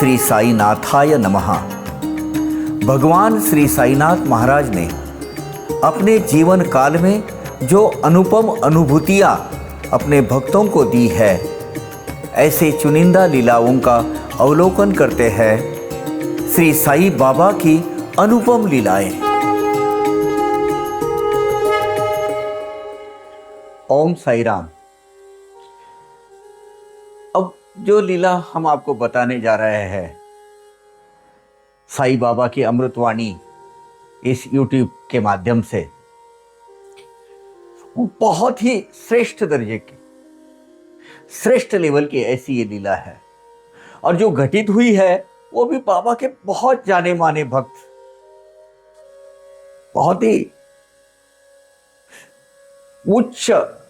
श्री साईनाथाय नमः। भगवान श्री साईनाथ महाराज ने अपने जीवन काल में जो अनुपम अनुभूतियाँ अपने भक्तों को दी है, ऐसे चुनिंदा लीलाओं का अवलोकन करते हैं श्री साई बाबा की अनुपम लीलाएं। ओम साई राम। अब जो लीला हम आपको बताने जा रहे हैं, साई बाबा की अमृतवाणी इस YouTube के माध्यम से, वो बहुत ही श्रेष्ठ दर्जे की, श्रेष्ठ लेवल की ऐसी ये लीला है। और जो घटित हुई है वो भी बाबा के बहुत जाने माने भक्त, बहुत ही उच्च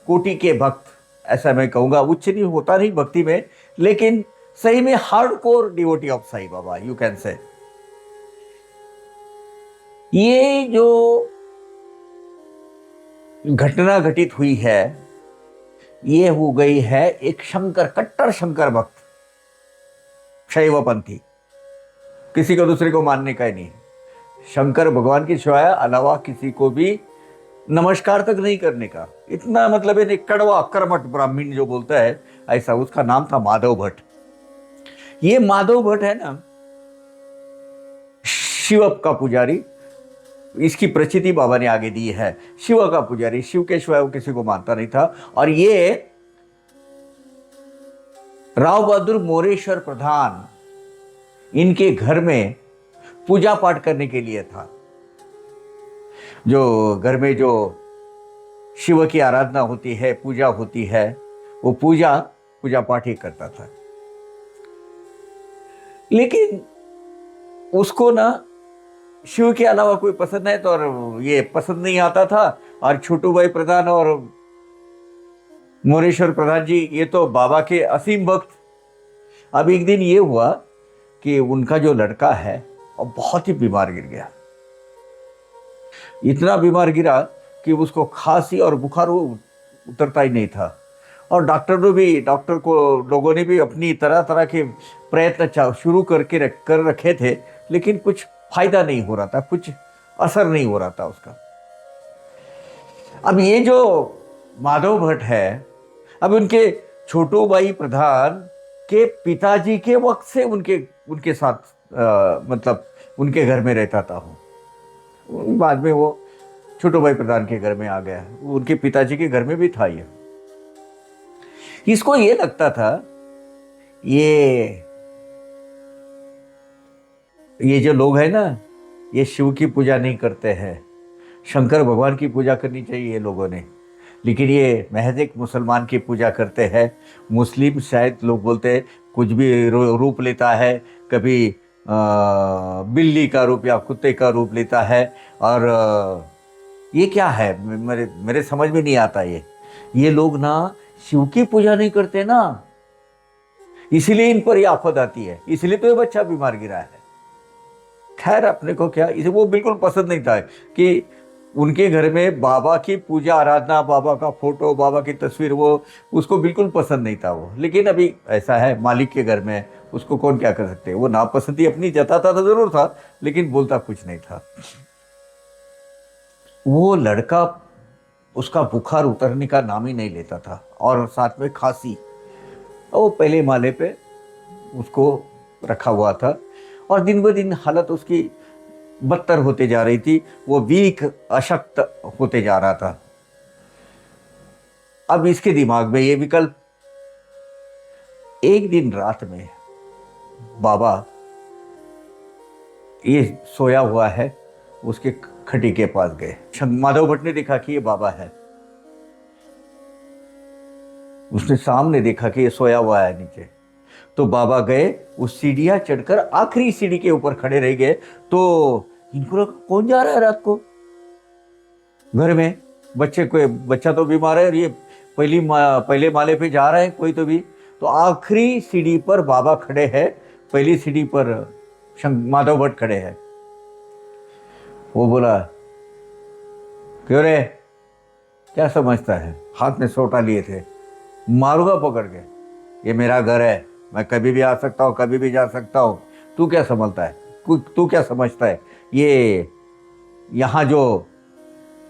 कोटि के भक्त, ऐसा मैं कहूंगा। उच्च नहीं होता नहीं भक्ति में, लेकिन सही में hardcore devotee of Sai Baba, you can say. ये जो घटना घटित हुई है, ये हो गई है एक शंकर, कट्टर शंकर भक्त, शैवपंथी, किसी को दूसरे को मानने का ही नहीं, शंकर भगवान की सिवाय अलावा किसी को भी नमस्कार तक नहीं करने का। इतना मतलब है, कड़वा कर्मठ ब्राह्मण जो बोलता है ऐसा। उसका नाम था माधव भट्ट। ये माधव भट्ट है ना, शिव का पुजारी, इसकी प्रचिति बाबा ने आगे दी है। शिव का पुजारी, शिव के सिवाय वो किसी को मानता नहीं था। और ये राव बहादुर मोरेश्वर प्रधान, इनके घर में पूजा पाठ करने के लिए था। जो घर में जो शिव की आराधना होती है, पूजा होती है, वो पूजा पाठ ही करता था। लेकिन उसको ना शिव के अलावा कोई पसंद नहीं, तो और ये पसंद नहीं आता था। और छोटू भाई प्रधान और मोरेश्वर प्रधान जी, ये तो बाबा के असीम भक्त। अब एक दिन ये हुआ कि उनका जो लड़का है वो बहुत ही बीमार गिर गया। इतना बीमार गिरा कि उसको खांसी और बुखार उतरता ही नहीं था। और डॉक्टर को लोगों ने भी अपनी तरह तरह के प्रयत्न शुरू कर रखे थे, लेकिन कुछ फायदा नहीं हो रहा था, कुछ असर नहीं हो रहा था उसका। अब ये जो माधव भट्ट है, अब उनके छोटू भाई प्रधान के पिताजी के वक्त से उनके साथ मतलब उनके घर में रहता था। बाद में वो छोटू भाई प्रधान के घर में आ गया। उनके पिताजी के घर में भी था ये। इसको ये लगता था ये जो लोग हैं ना, ये शिव की पूजा नहीं करते हैं, शंकर भगवान की पूजा करनी चाहिए ये लोगों ने। लेकिन ये महज एक मुसलमान की पूजा करते हैं। मुस्लिम शायद लोग बोलते हैं कुछ भी रूप लेता है, कभी बिल्ली का रूप या कुत्ते का रूप लेता है। और ये क्या है, मेरे समझ में नहीं आता। ये लोग ना शिव की पूजा नहीं करते ना, इसीलिए इन पर ये आफत आती है, इसलिए तो ये बच्चा बीमार गिरा है। खैर, अपने को क्या, इसे वो बिल्कुल पसंद नहीं था कि उनके घर में बाबा की पूजा आराधना, बाबा का फोटो, बाबा की तस्वीर, वो उसको बिल्कुल पसंद नहीं था वो। लेकिन अभी ऐसा है, मालिक के घर में, उसको कौन क्या कर सकते। वो नापसंदी अपनी जताता तो जरूर था, लेकिन बोलता कुछ नहीं था। वो लड़का, उसका बुखार उतरने का नाम ही नहीं लेता था, और साथ में खांसी। वो पहले माले पे उसको रखा हुआ था, और दिन ब दिन हालत उसकी बदतर होते जा रही थी। वो वीक, अशक्त होते जा रहा था। अब इसके दिमाग में ये विकल्प, एक दिन रात में बाबा ये सोया हुआ है, उसके खटी के पास गए। माधव भट्ट ने देखा कि ये बाबा है। उसने सामने देखा कि ये सोया हुआ है नीचे। तो बाबा गए, उस सीढ़ियां चढ़कर आखिरी सीढ़ी के ऊपर खड़े रह गए। तो इनको लगा कौन जा रहा है रात को घर में, बच्चा तो बीमार है, और ये पहले माले पे जा रहा है कोई तो भी। तो आखिरी सीढ़ी पर बाबा खड़े हैं, पहली सीढ़ी पर माधव भट्ट खड़े हैं। वो बोला, क्यों रे, क्या समझता है? हाथ में सोटा लिए थे, मारूंगा पकड़ के, ये मेरा घर है, मैं कभी भी आ सकता हूँ, कभी भी जा सकता हूँ। तू क्या समझता है, तू क्या समझता है, ये यहाँ जो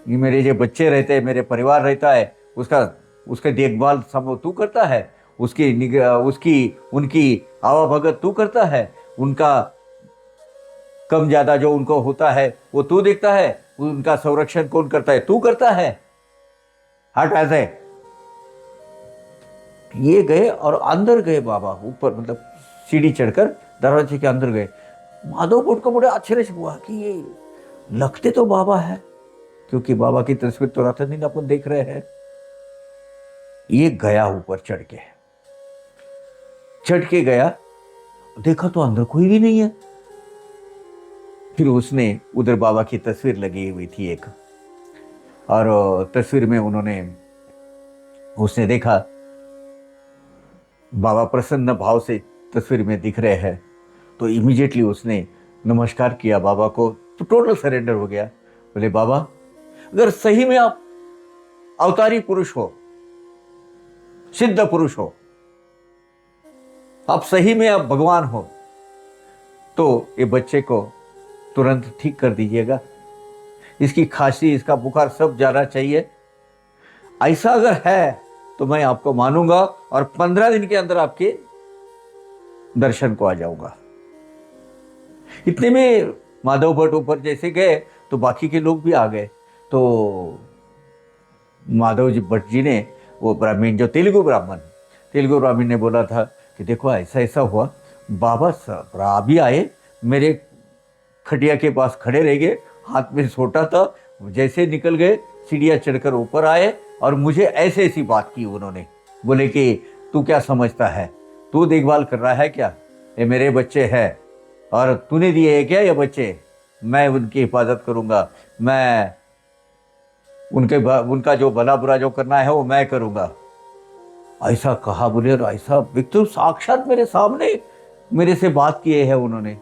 ये मेरे जो बच्चे रहते हैं, मेरे परिवार रहता है, उसका उसके देखभाल सब तू करता है, उसकी उसकी उनकी आवाभगत तू करता है, उनका कम ज्यादा जो उनको होता है वो तू देखता है, उनका संरक्षण कौन करता है, तू करता है। हट ऐसे। ये गए और अंदर गए बाबा, ऊपर मतलब सीढ़ी चढ़कर दरवाजे के अंदर गए। माधव भट्ट को बड़े आश्चर्य से हुआ कि ये लगते तो बाबा है, क्योंकि बाबा की तस्वीर तो रात दिन अपन देख रहे हैं। ये गया ऊपर चढ़ के गया, देखा तो अंदर कोई भी नहीं है। फिर उसने उधर बाबा की तस्वीर लगी हुई थी एक, और तस्वीर में उसने देखा बाबा प्रसन्न भाव से तस्वीर में दिख रहे हैं। तो इमीडिएटली उसने नमस्कार किया बाबा को, तो टोटल सरेंडर हो गया। बोले बाबा, अगर सही में आप अवतारी पुरुष हो, सिद्ध पुरुष हो, आप सही में आप भगवान हो, तो ये बच्चे को तुरंत ठीक कर दीजिएगा। इसकी खांसी, इसका बुखार सब जाना चाहिए। ऐसा अगर है तो मैं आपको मानूंगा और 15 दिन के अंदर आपके दर्शन को आ जाऊंगा। इतने में माधव भट्ट ऊपर जैसे गए तो बाकी के लोग भी आ गए। तो माधव जी भट्ट जी ने, वो ब्राह्मण जो तेलुगु ब्राह्मण ने बोला था कि देखो ऐसा ऐसा हुआ, बाबा साहब अभी आए, मेरे खटिया के पास खड़े रह गए, हाथ में सोटा था, जैसे निकल गए सीढ़ियाँ चढ़कर ऊपर आए और मुझे ऐसे ऐसी बात की उन्होंने। बोले कि तू क्या समझता है, तू देखभाल कर रहा है क्या, ये मेरे बच्चे हैं और तूने दिए है क्या ये बच्चे, मैं उनकी हिफाजत करूंगा, मैं उनका जो भला बुरा जो करना है वो मैं करूंगा। ऐसा कहा। बोले और ऐसा व्यक्ति साक्षात मेरे सामने मेरे से बात किए हैं उन्होंने।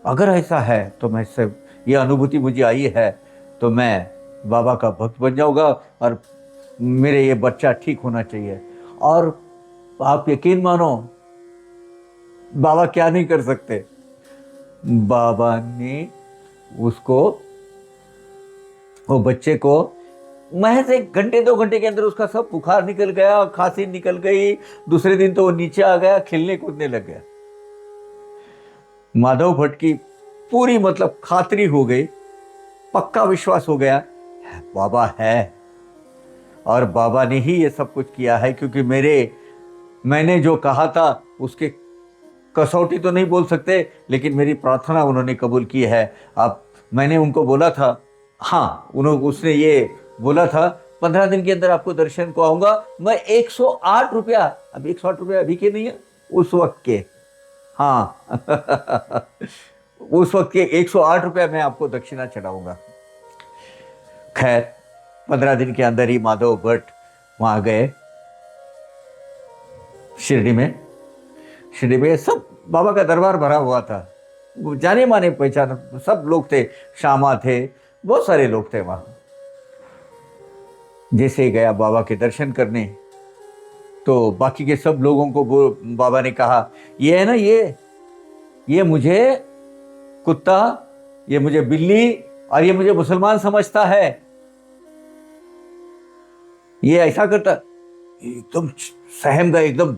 अगर ऐसा है तो मैं इससे, ये अनुभूति मुझे आई है तो मैं बाबा का भक्त बन जाऊंगा और मेरे ये बच्चा ठीक होना चाहिए। और आप यकीन मानो बाबा क्या नहीं कर सकते, बाबा ने उसको, वो बच्चे को महज 1 घंटे 2 घंटे के अंदर उसका सब बुखार निकल गया, खांसी निकल गई। दूसरे दिन तो वो नीचे आ गया, खेलने कूदने लग गया। माधव भट्ट की पूरी मतलब खातरी हो गई, पक्का विश्वास हो गया बाबा है और बाबा ने ही ये सब कुछ किया है। क्योंकि मैंने जो कहा था उसके कसौटी तो नहीं बोल सकते, लेकिन मेरी प्रार्थना उन्होंने कबूल की है। अब मैंने उनको बोला था, हाँ उसने ये बोला था 15 दिन के अंदर आपको दर्शन को आऊंगा। मैं 108 रुपया, अब 108 रुपया अभी के नहीं है, उस वक्त के, हाँ उस वक्त के 108 रुपया मैं आपको दक्षिणा चढ़ाऊंगा। खैर 15 दिन के अंदर ही माधव भट्ट वहां गए शिरडी में सब बाबा का दरबार भरा हुआ था, जाने माने पहचान सब लोग थे, श्यामा थे, बहुत सारे लोग थे वहां। जैसे ही गया बाबा के दर्शन करने तो बाकी के सब लोगों को बाबा ने कहा, ये है ना, ये मुझे कुत्ता, ये मुझे बिल्ली और ये मुझे मुसलमान समझता है, ये ऐसा करता। एकदम सहम गए, एकदम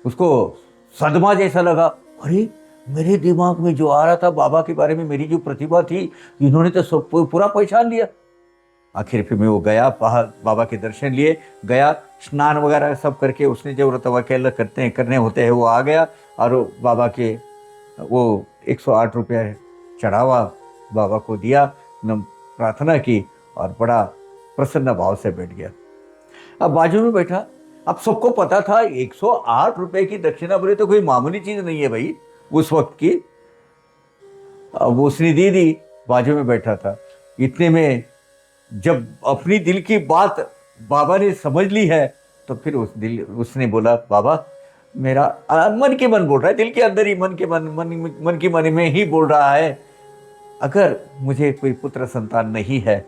उसको सदमा जैसा लगा। अरे मेरे दिमाग में जो आ रहा था बाबा के बारे में, मेरी जो प्रतिभा थी, इन्होंने तो सब पूरा पहचान लिया। आखिर फिर मैं वो गया, बाबा के दर्शन लिए, गया, स्नान वगैरह सब करके उसने जो व्रत वगैरह करने होते हैं वो आ गया और बाबा के वो 108 रुपया चढ़ावा बाबा को दिया, प्रार्थना की और बड़ा प्रसन्न भाव से बैठ गया। अब बाजू में बैठा, अब सबको पता था 108 रुपए की दक्षिणा बोले तो कोई मामूली चीज नहीं है भाई उस वक्त की। अब उसने दे दी, बाजू में बैठा था। इतने में जब अपनी दिल की बात बाबा ने समझ ली है तो फिर उसने बोला, बाबा मेरा मन के मन बोल रहा है, दिल के अंदर ही मन की मन में ही बोल रहा है, अगर मुझे कोई पुत्र संतान नहीं है,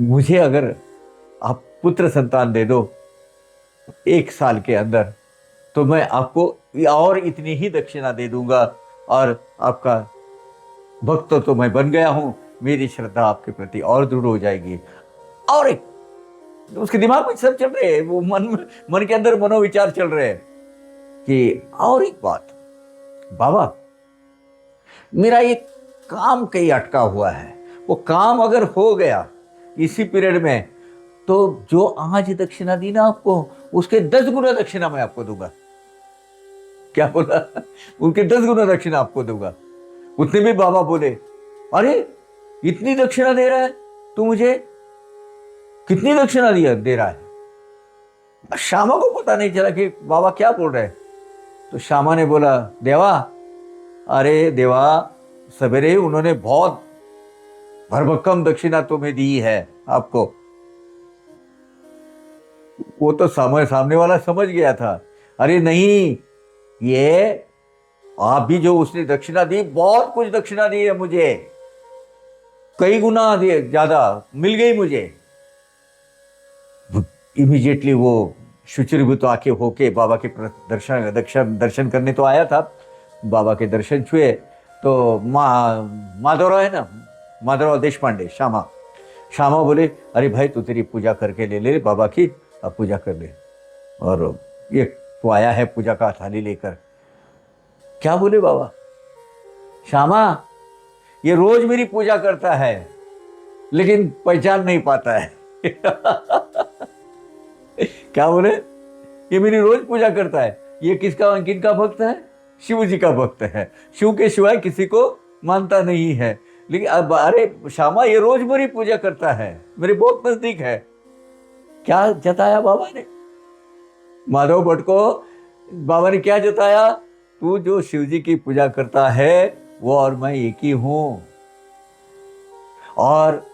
मुझे अगर आप पुत्र संतान दे दो 1 साल के अंदर तो मैं आपको और इतनी ही दक्षिणा दे दूंगा, और आपका भक्त तो मैं बन गया हूं, मेरी श्रद्धा आपके प्रति और दृढ़ हो जाएगी। और एक उसके दिमाग में सब चल रहे हैं, वो मन के अंदर मनोविचार चल रहे हैं कि और एक बात, बाबा मेरा एक काम कहीं अटका हुआ है, वो काम अगर हो गया इसी पीरियड में, तो जो आज दक्षिणा दी ना आपको, उसके 10 गुना दक्षिणा मैं आपको दूंगा। क्या बोला? उनके 10 गुना दक्षिणा आपको दूंगा। उतने में बाबा बोले, अरे इतनी दक्षिणा दे रहा है तू मुझे, कितनी दक्षिणा दे रहा है? श्यामा को पता नहीं चला कि बाबा क्या बोल रहे हैं। तो श्यामा ने बोला, देवा, अरे देवा, सवेरे उन्होंने बहुत भरभक्कम दक्षिणा तुम्हें दी है आपको। वो तो सामने वाला समझ गया था, अरे नहीं, ये आप भी जो उसने दक्षिणा दी, बहुत कुछ दक्षिणा दी है मुझे, कई गुना ज्यादा मिल गई मुझे। इमीडिएटली वो शुचिर्भूत आके होके बाबा के दर्शन करने तो आया था। बाबा के दर्शन छुए तो माधवराव है ना, माधवराव देशपांडे, श्यामा बोले, अरे भाई तू तेरी पूजा करके ले बाबा की, अब पूजा कर ले। और ये तो आया है पूजा का थाली लेकर। क्या बोले बाबा? श्यामा ये रोज मेरी पूजा करता है लेकिन पहचान नहीं पाता है। क्या बोले? ये मेरी रोज पूजा करता है, ये किनका भक्त है? शिव जी का भक्त है, शिव के सिवाय किसी को मानता नहीं है। लेकिन अब अरे श्यामा ये रोज मेरी पूजा करता है, मेरे बहुत नजदीक है। क्या जताया बाबा ने? माधव भट्ट को बाबा ने क्या जताया? तू जो शिव जी की पूजा करता है वो और मैं एक ही हूं। और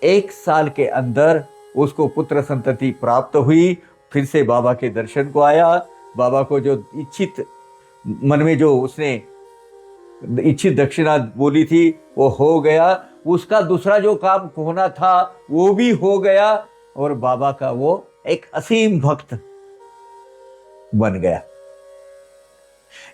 1 साल के अंदर उसको पुत्र संतति प्राप्त हुई, फिर से बाबा के दर्शन को आया। बाबा को जो इच्छित मन में जो उसने इच्छित दक्षिणा बोली थी वो हो गया, उसका दूसरा जो काम होना था वो भी हो गया, और बाबा का वो एक असीम भक्त बन गया।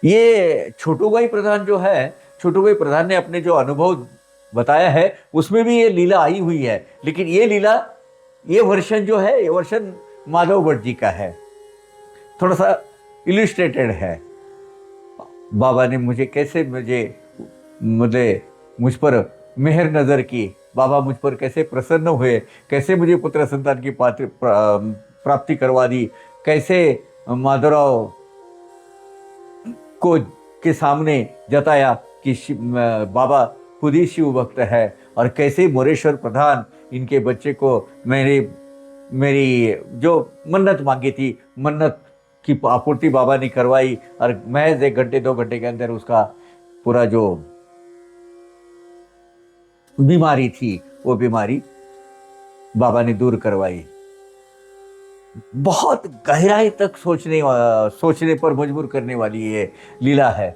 ये छोटूभाई प्रधान जो है, छोटूभाई प्रधान ने अपने जो अनुभव बताया है उसमें भी ये लीला आई हुई है। लेकिन ये लीला, ये वर्षन जो है, ये वर्षन माधव भट्ट जी का है, थोड़ा सा इलिस्ट्रेटेड है। बाबा ने मुझ पर मेहर नजर की, बाबा मुझ पर कैसे प्रसन्न हुए, कैसे मुझे पुत्र संतान की प्राप्ति करवा दी, कैसे माधवराव को के सामने जताया कि बाबा खुद ही शिव भक्त है, और कैसे मोरेश्वर प्रधान इनके बच्चे को मेरी जो मन्नत मांगी थी, मन्नत की आपूर्ति बाबा ने करवाई, और महज 1 घंटे 2 घंटे के अंदर उसका पूरा जो बीमारी थी वो बीमारी बाबा ने दूर करवाई। बहुत गहराई तक सोचने पर मजबूर करने वाली ये लीला है।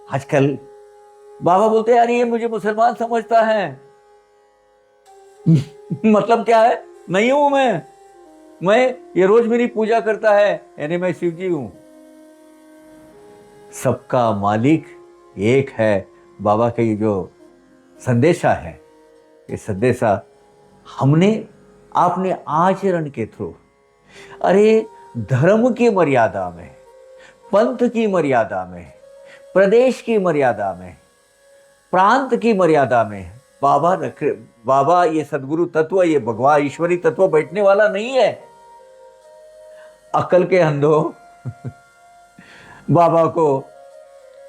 आजकल बाबा बोलते हैं, अरे ये मुझे मुसलमान समझता है। मतलब क्या है? नहीं हूं मैं ये रोज मेरी पूजा करता है, यानी मैं शिव जी हूं। सबका मालिक एक है। बाबा का ये जो संदेशा है, ये संदेशा आपने आचरण के थ्रू, अरे धर्म की मर्यादा में, पंथ की मर्यादा में, प्रदेश की मर्यादा में, प्रांत की मर्यादा में बाबा ये सदगुरु तत्व, ये भगवान ईश्वरी तत्व बैठने वाला नहीं है। अकल के अंधों, बाबा को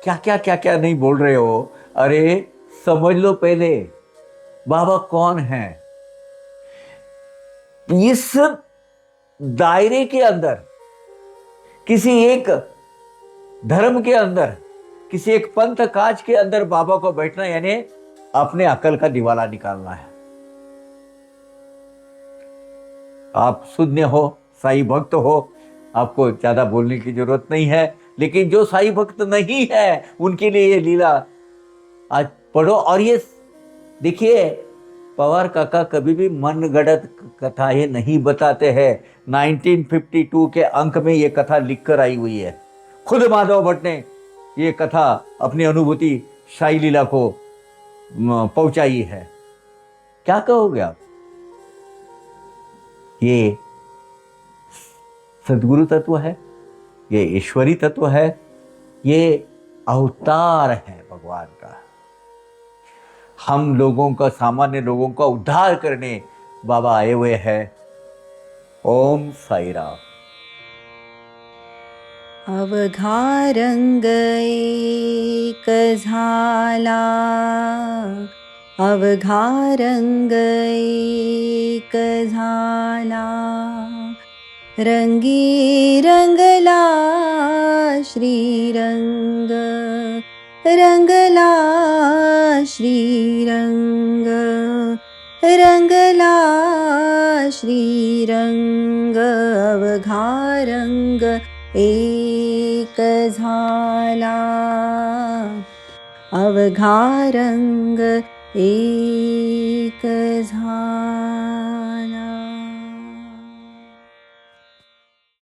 क्या नहीं बोल रहे हो। अरे समझ लो पहले बाबा कौन है। इस दायरे के अंदर, किसी एक धर्म के अंदर, किसी एक पंथ काज के अंदर बाबा को बैठना यानी अपने अकल का दिवाला निकालना है। आप शून्य हो, साईं भक्त हो, आपको ज्यादा बोलने की जरूरत नहीं है। लेकिन जो साईं भक्त नहीं है उनके लिए ये लीला आज पढ़ो। और ये देखिए, पवार काका कभी भी मनगढ़ंत कथाएं नहीं बताते हैं। 1952 के अंक में ये कथा लिखकर आई हुई है। खुद माधव भट्ट ने ये कथा अपनी अनुभूति शाही लीला को पहुंचाई है। क्या कहोगे आप? ये सदगुरु तत्व है, ये ईश्वरी तत्व है, ये अवतार है भगवान का। हम लोगों का, सामान्य लोगों का उद्धार करने बाबा आए हुए हैं। ओम साई राम। अवघा रंग एक झाला, अवघा रंग एक झाला, रंगी रंगला श्रीरंग, रंगला श्रीरंग, रंगला श्रीरंग, अवघा रंग एक झाला, अवघा रंग एक झाला।